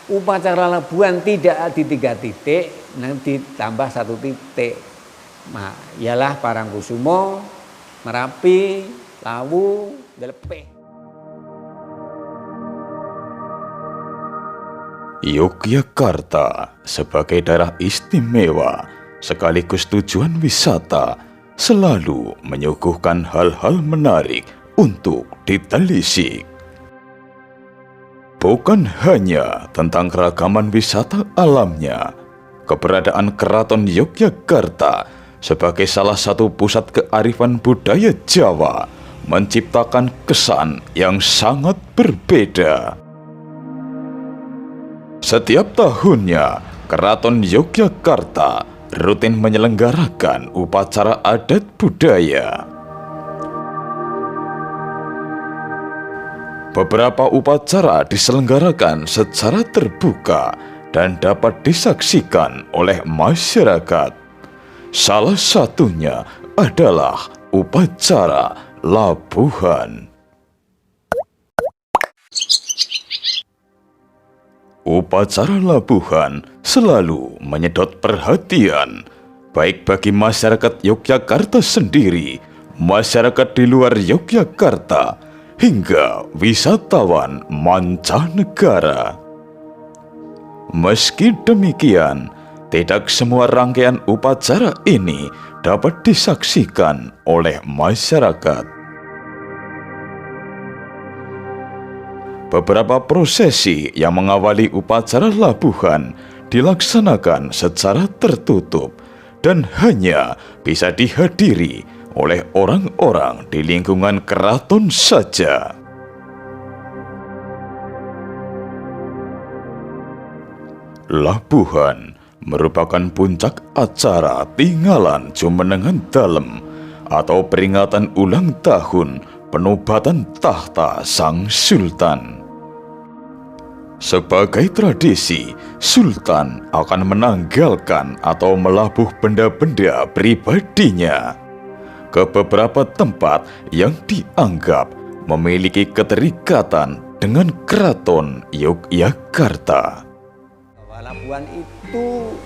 upacara labuhan tidak di 3 titik, nanti ditambah 1 titik. Nah, ialah Parangkusumo, Merapi, Lawu, Delepeh. Yogyakarta sebagai daerah istimewa sekaligus tujuan wisata selalu menyuguhkan hal-hal menarik untuk ditelisik. Bukan hanya tentang keragaman wisata alamnya, keberadaan Keraton Yogyakarta sebagai salah satu pusat kearifan budaya Jawa menciptakan kesan yang sangat berbeda. Setiap tahunnya, Keraton Yogyakarta rutin menyelenggarakan upacara adat budaya. Beberapa upacara diselenggarakan secara terbuka dan dapat disaksikan oleh masyarakat. Salah satunya adalah upacara labuhan. Upacara labuhan selalu menyedot perhatian, baik bagi masyarakat Yogyakarta sendiri, masyarakat di luar Yogyakarta, hingga wisatawan mancanegara. Meski demikian, tidak semua rangkaian upacara ini dapat disaksikan oleh masyarakat. Beberapa prosesi yang mengawali upacara labuhan dilaksanakan secara tertutup dan hanya bisa dihadiri oleh orang-orang di lingkungan keraton saja. Labuhan merupakan puncak acara Tinggalan Jumenengan Dalem atau peringatan ulang tahun penobatan tahta Sang Sultan. Sebagai tradisi, Sultan akan menanggalkan atau melabuh benda-benda pribadinya ke beberapa tempat yang dianggap memiliki keterikatan dengan Keraton Yogyakarta. Labuhan itu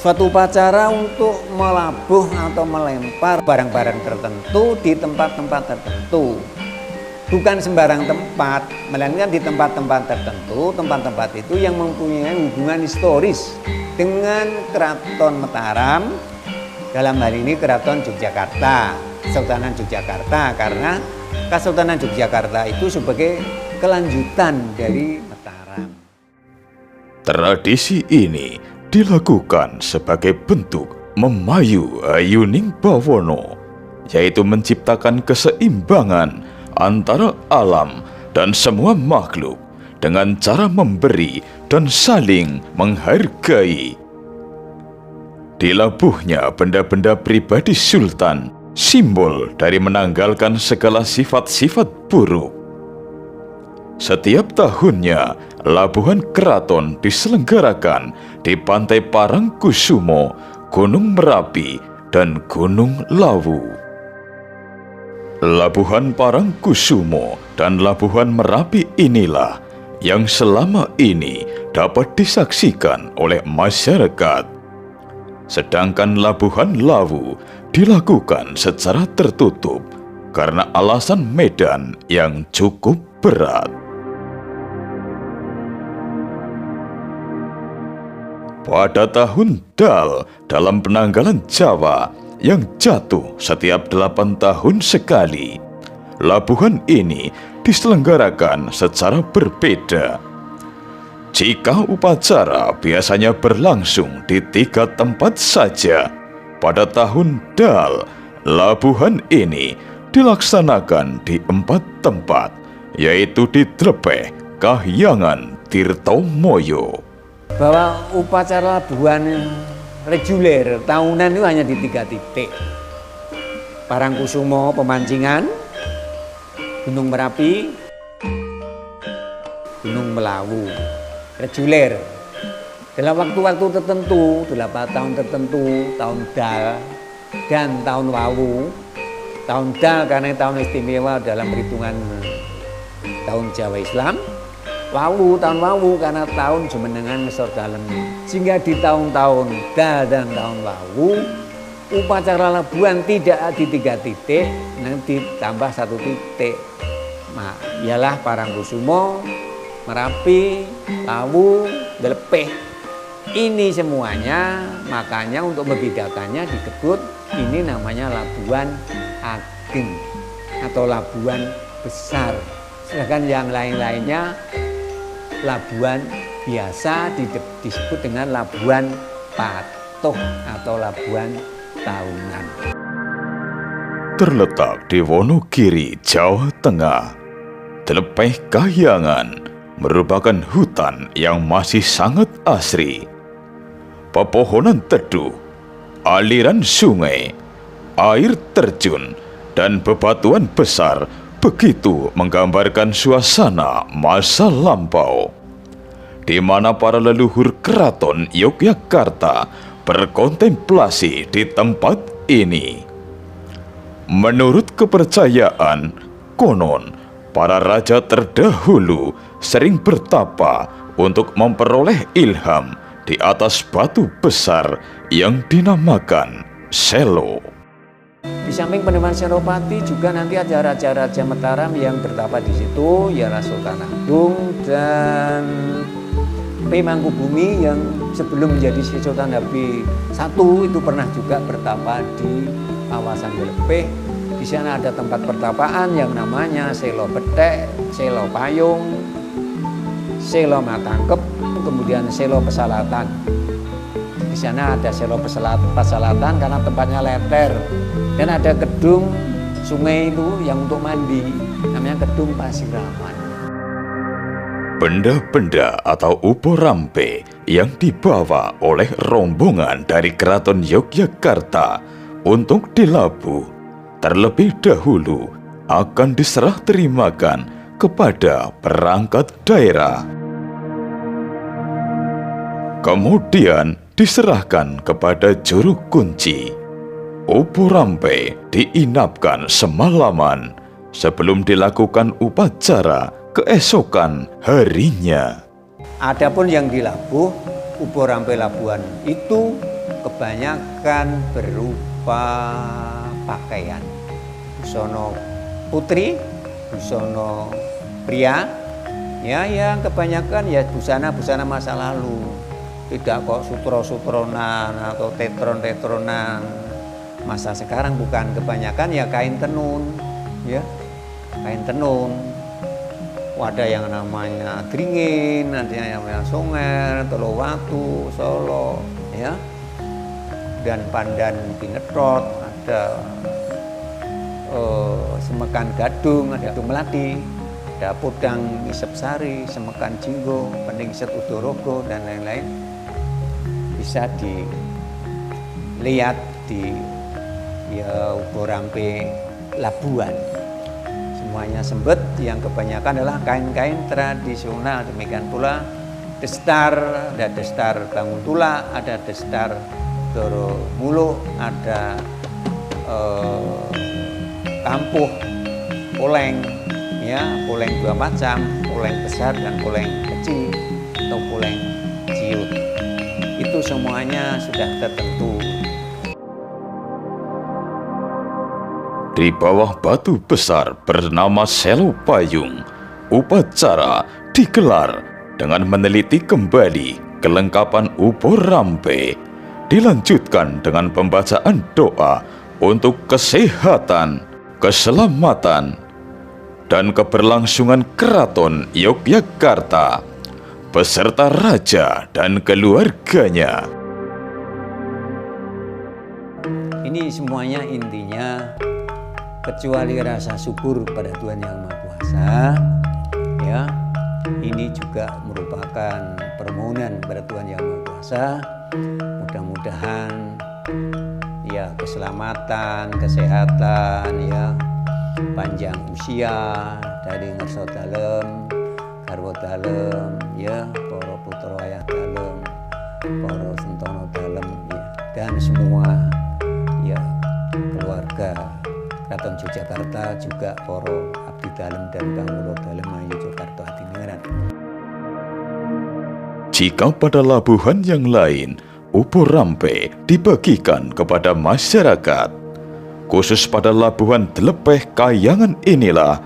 suatu upacara untuk melabuh atau melempar barang-barang tertentu di tempat-tempat tertentu. Bukan sembarang tempat, melainkan di tempat-tempat tertentu, tempat-tempat itu yang mempunyai hubungan historis dengan Keraton Mataram, dalam hal ini Keraton Yogyakarta, Kesultanan Yogyakarta, karena Kesultanan Yogyakarta itu sebagai kelanjutan dari Mataram. Tradisi ini dilakukan sebagai bentuk memayu ayuning bawono, yaitu menciptakan keseimbangan antara alam dan semua makhluk dengan cara memberi dan saling menghargai. Dilabuhnya benda-benda pribadi Sultan, simbol dari menanggalkan segala sifat-sifat buruk. Setiap tahunnya, labuhan keraton diselenggarakan di Pantai Parangkusumo, Gunung Merapi, dan Gunung Lawu. Labuhan Parangkusumo dan Labuhan Merapi inilah yang selama ini dapat disaksikan oleh masyarakat. Sedangkan Labuhan Lawu dilakukan secara tertutup karena alasan medan yang cukup berat. Pada tahun Dal dalam penanggalan Jawa yang jatuh setiap 8 tahun sekali, labuhan ini diselenggarakan secara berbeda. Jika upacara biasanya berlangsung di 3 tempat saja, pada tahun Dal, labuhan ini dilaksanakan di 4 tempat, yaitu di Dlepeh, Kahyangan, Tirtomoyo. Bahwa upacara labuhan reguler tahunan itu hanya di 3 titik. Parangkusumo pemancingan, Gunung Merapi, Gunung Melawu. Reguler. Dalam waktu-waktu tertentu, 8 tahun tertentu, tahun Dal dan tahun Wawu. Tahun Dal karena tahun istimewa dalam perhitungan tahun Jawa Islam. tahun wawu karena tahun jumenengan ngesor dalem. Sehingga di tahun-tahun dan tahun wawu upacara labuhan tidak di 3 titik, nanti ditambah 1 titik. Nah, ialah Parangkusumo, Merapi, Lawu, Delepeh. Ini semuanya, makanya untuk membedakannya disebut ini namanya Labuhan Ageng atau Labuhan Besar. Sedangkan yang lain-lainnya labuhan biasa disebut dengan Labuhan Patuh atau Labuhan Tahunan. Terletak di Wonogiri, Jawa Tengah, Delepeh Kahyangan merupakan hutan yang masih sangat asri. Pepohonan teduh, aliran sungai, air terjun, dan bebatuan besar begitu menggambarkan suasana masa lampau, di mana para leluhur keraton Yogyakarta berkontemplasi di tempat ini. Menurut kepercayaan, konon para raja terdahulu sering bertapa untuk memperoleh ilham di atas batu besar yang dinamakan Selo. Di samping Pademangan Senopati juga nanti ada raja-raja Mataram yang bertapa di situ, ialah Sultan Agung dan P. Mangkubumi yang sebelum menjadi Sultan Habib I itu pernah juga bertapa di kawasan Delepeh. Di sana ada tempat pertapaan yang namanya Selo Betek, Selo Payung, Selo Matangkep, kemudian Selo Pesalatan. Di sana ada Selo Pesalatan karena tempatnya leter dan ada gedung sungai itu yang untuk mandi, namanya Gedung Pasiraman. Benda-benda atau upo rampe yang dibawa oleh rombongan dari Keraton Yogyakarta untuk dilabuh terlebih dahulu akan diserah terimakan kepada perangkat daerah. Kemudian diserahkan kepada juru kunci. Upo rampe diinapkan semalaman sebelum dilakukan upacara keesokan harinya. Adapun yang dilabuh, upo rampe labuhan itu kebanyakan berupa pakaian. Busono putri, busono pria, ya yang kebanyakan ya busana-busana masa lalu. Tidak kok sutro-sutronan atau tetron-tetronan. Masa sekarang bukan, kebanyakan ya kain tenun, ya kain tenun. Ada yang namanya Dringin, ada yang namanya Songer, Telowatu, Solo, ya. Dan Pandan Pinetrot, ada Semekan Gadung, ada Gadung Melati, ada Podang Isep Sari, Semekan Jinggo, Pending Set Udorogo, dan lain-lain. Bisa dilihat di upo rampe labuhan. Semuanya sembet, yang kebanyakan adalah kain-kain tradisional. Demikian pula destar, ada destar Bangun Tula, ada destar Doro Muluk, ada kampuh poleng, ya poleng 2 macam, poleng besar dan poleng kecil atau poleng ciut. Itu semuanya sudah tertentu. Di bawah batu besar bernama Selo Payung, upacara digelar dengan meneliti kembali kelengkapan upo rampe. Dilanjutkan dengan pembacaan doa untuk kesehatan, keselamatan, dan keberlangsungan Keraton Yogyakarta beserta raja dan keluarganya. Ini semuanya intinya kecuali rasa syukur pada Tuhan Yang Maha Kuasa, ya. Ini juga merupakan permohonan pada Tuhan Yang Maha Kuasa. Mudah-mudahan ya keselamatan, kesehatan, ya panjang usia dari ngerso dalem, garwa dalem, ya para putra wayah dalem, para sentono dalem, ya, dan semua ya keluarga Keraton Yogyakarta, juga para abdi dalem dan kawula dalem ayu Yogyakarta Adiningrat. Jika pada labuhan yang lain, Upo Rampe dibagikan kepada masyarakat, khusus pada labuhan Telepeh Kayangan inilah,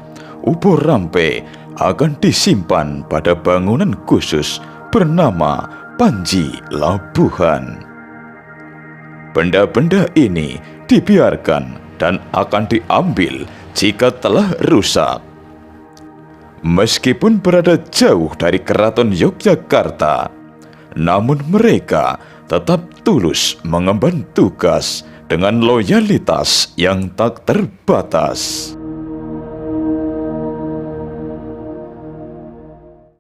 Upo Rampe akan disimpan pada bangunan khusus bernama Panji Labuhan. Benda-benda ini dibiarkan dan akan diambil jika telah rusak. Meskipun berada jauh dari keraton Yogyakarta, namun mereka tetap tulus mengemban tugas dengan loyalitas yang tak terbatas.